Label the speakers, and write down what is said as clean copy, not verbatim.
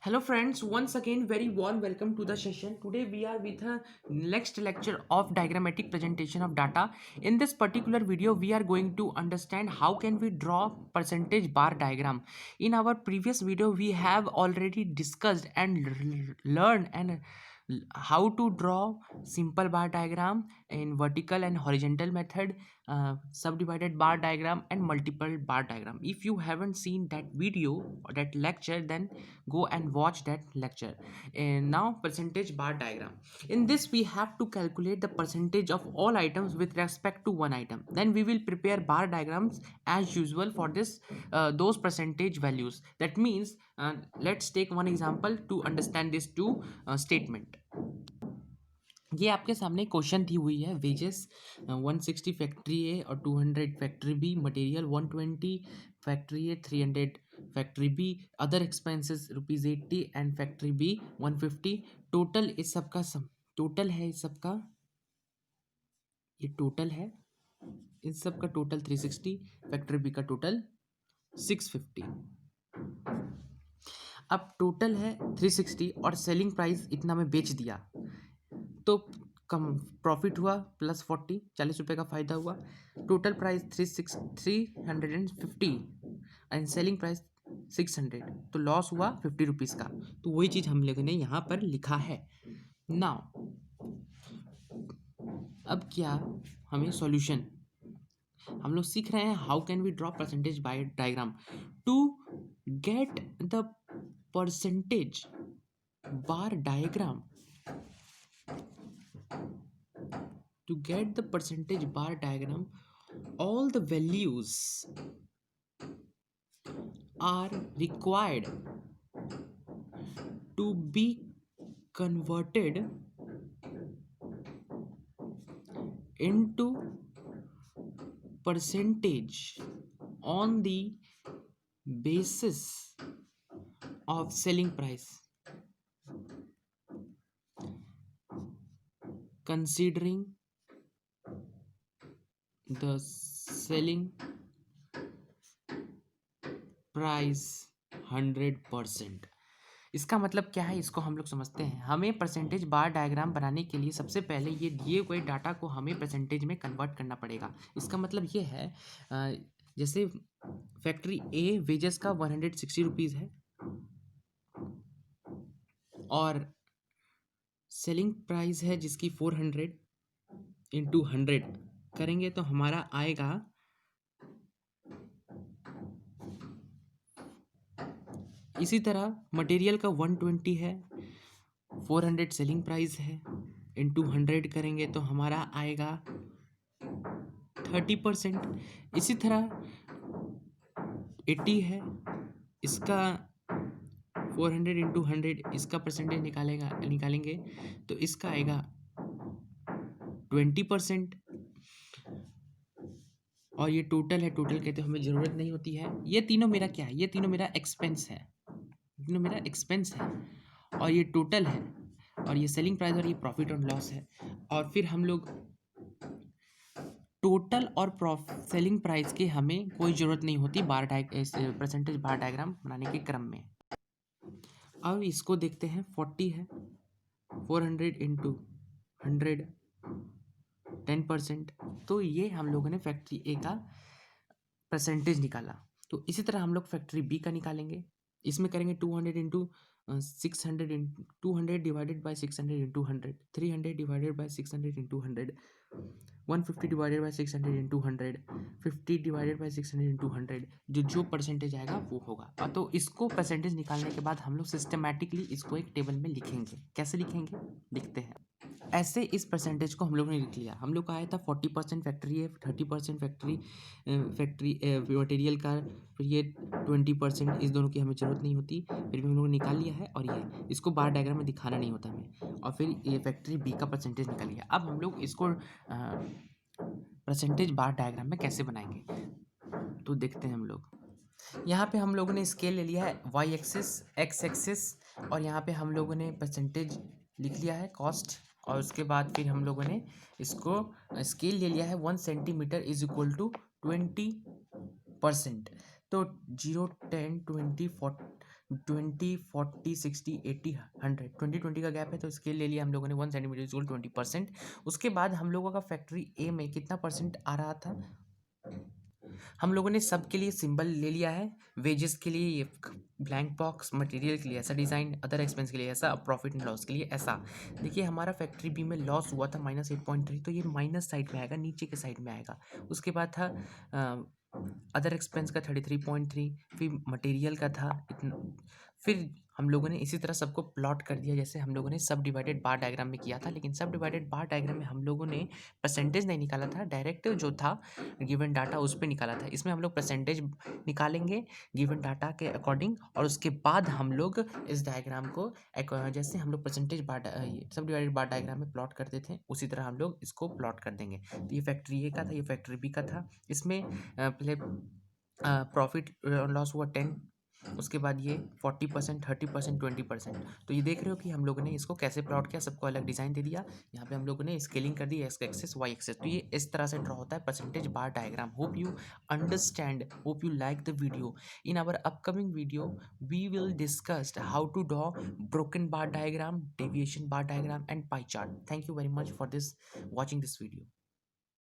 Speaker 1: Hello friends, once again very warm welcome to the session. Today we are with a next lecture of diagrammatic presentation of data. In this particular video we are going to understand how can we draw percentage bar diagram. In our previous video we have already discussed and learned and how to draw simple bar diagram in vertical and horizontal method, subdivided bar diagram and multiple bar diagram. If you haven't seen that video or that lecture, then go and watch that lecture. And now percentage bar diagram. In this we have to calculate the percentage of all items with respect to one item. Then we will prepare bar diagrams as usual for this those percentage values. That means let's take one example to understand this two statement. ये आपके सामने question दी हुई है। Wages 160 factory A और 200 factory B, material 120 factory A, 300 factory B, other expenses ₹80 and factory B 150। Total इस सब का total है, इस सब का ये टोटल है, इस सब का टोटल 360, फैक्ट्री बी का टोटल 650। अब टोटल है 360 और सेलिंग प्राइस इतना में बेच दिया तो कम प्रॉफिट हुआ प्लस 40 रुपये का फ़ायदा हुआ। Total price 350 and selling price 600, तो लॉस हुआ 50 रुपीज़ का। तो वही चीज़ हम लोगों ने यहाँ पर लिखा है। नाउ अब क्या हमें सॉल्यूशन, हम लोग सीख रहे हैं how can we draw percentage by diagram to get the percentage bar diagram. To get the percentage bar diagram, all the values are required to be converted into percentage on the basis of selling price, considering the selling price 100%। इसका मतलब क्या है, इसको हम लोग समझते हैं। हमें परसेंटेज बार डायग्राम बनाने के लिए सबसे पहले ये दिए हुए डाटा को हमें परसेंटेज में कन्वर्ट करना पड़ेगा। इसका मतलब ये है जैसे फैक्ट्री ए वेजेस का 160 रुपीज़ है और सेलिंग प्राइस है जिसकी 400 इंटू 100 करेंगे तो हमारा आएगा इसी तरह मटेरियल का 120 है, 400 सेलिंग प्राइस है, इंटू 100 करेंगे तो हमारा आएगा 30%। इसी तरह 80 है, इसका 400 इंटू 100 इसका परसेंटेज निकालेंगे तो इसका आएगा 20%। और ये टोटल है, टोटल कहते हमें ज़रूरत नहीं होती है। ये तीनों मेरा क्या है, ये तीनों मेरा एक्सपेंस है, तीनों मेरा एक्सपेंस है और ये टोटल है और ये सेलिंग प्राइस और ये प्रॉफिट और लॉस है। और फिर हम लोग टोटल और सेलिंग प्राइस की हमें कोई ज़रूरत नहीं होती परसेंटेज बार डायग्राम बनाने के क्रम में। अब इसको देखते हैं। 40 है, 400 इंटू 100 10%, तो ये हम लोगों ने फैक्ट्री ए का परसेंटेज निकाला। तो इसी तरह हम लोग फैक्ट्री बी का निकालेंगे। इसमें करेंगे 200 into 600 200 divided by 600 into 100, 300 divided by 600 into 100, 150 divided by 600 into 100, 50 divided by 600 into 100। जो परसेंटेज आएगा वो होगा। तो इसको परसेंटेज निकालने के बाद हम लोग सिस्टमेटिकली इसको एक टेबल में लिखेंगे। कैसे लिखेंगे देखते हैं। ऐसे इस परसेंटेज को हम लोगों ने लिख लिया। हम लोग का आया था 40% फैक्ट्री है, 30% फैक्ट्री मटेरियल का, फिर ये 20%, इस दोनों की हमें ज़रूरत नहीं होती, फिर भी हम लोगों ने निकाल लिया है। और ये इसको बार डायग्राम में दिखाना नहीं होता हमें। और फिर ये फैक्ट्री बी का परसेंटेज निकाल लिया। अब हम लोग इसको परसेंटेज बार डायग्राम में कैसे बनाएंगे तो देखते हैं। हम लोग यहाँ पे हम लोगों ने स्केल ले लिया है, वाई एक्सिस, एक्स एक्सिस, और यहाँ पे हम लोगों ने परसेंटेज लिख लिया है, कॉस्ट। और उसके बाद फिर हम लोगों ने इसको स्केल ले लिया है, 1 सेंटीमीटर इज इक्वल टू 20%। तो 0, 10, 20, 20, 40, 60, 80, 100, 20 का गैप है, तो स्केल ले लिया हम लोगों ने 1 सेंटीमीटर इक्वल 20%। उसके बाद हम लोगों का फैक्ट्री ए में कितना परसेंट आ रहा था, हम लोगों ने सब के लिए सिंबल ले लिया है। वेजेस के लिए ये ब्लैंक बॉक्स, मटेरियल के लिए ऐसा डिज़ाइन, अदर एक्सपेंस के लिए ऐसा, प्रॉफिट एंड लॉस के लिए ऐसा। देखिए हमारा फैक्ट्री बी में लॉस हुआ था -8.3, तो ये माइनस साइड में आएगा, नीचे के साइड में आएगा। उसके बाद था अदर एक्सपेंस का 33.3, फिर मटेरियल का था इतना। फिर हम लोगों ने इसी तरह सबको प्लॉट कर दिया, जैसे हम लोगों ने सब डिवाइडेड बार डायग्राम में किया था। लेकिन सब डिवाइडेड बार डायग्राम में हम लोगों ने परसेंटेज नहीं निकाला था, डायरेक्ट जो था गिवन डाटा उस पे निकाला था। इसमें हम लोग परसेंटेज निकालेंगे गिवन डाटा के अकॉर्डिंग, और उसके बाद हम लोग इस डायग्राम को जैसे हम लोग परसेंटेज बार सब डिवाइडेड बार डायग्राम में प्लॉट करते थे, उसी तरह हम लोग इसको प्लॉट कर देंगे। तो ये फैक्ट्री ए का था, ये फैक्ट्री बी का था। इसमें पहले प्रॉफिट लॉस हुआ 10, उसके बाद ये 40%, 30%, 20%। तो ये देख रहे हो कि हम लोगों ने इसको कैसे प्लॉट किया, सबको अलग डिज़ाइन दे दिया। यहाँ पे हम लोगों ने स्केलिंग कर दी, एक्स एक्सेस वाई एक्सेस। तो ये इस तरह से ड्रॉ होता है percentage bar diagram. Hope you understand, hope you like the video. In our upcoming video we will discuss how to draw broken bar diagram, deviation bar diagram and pie chart. Thank you very much for this watching this video.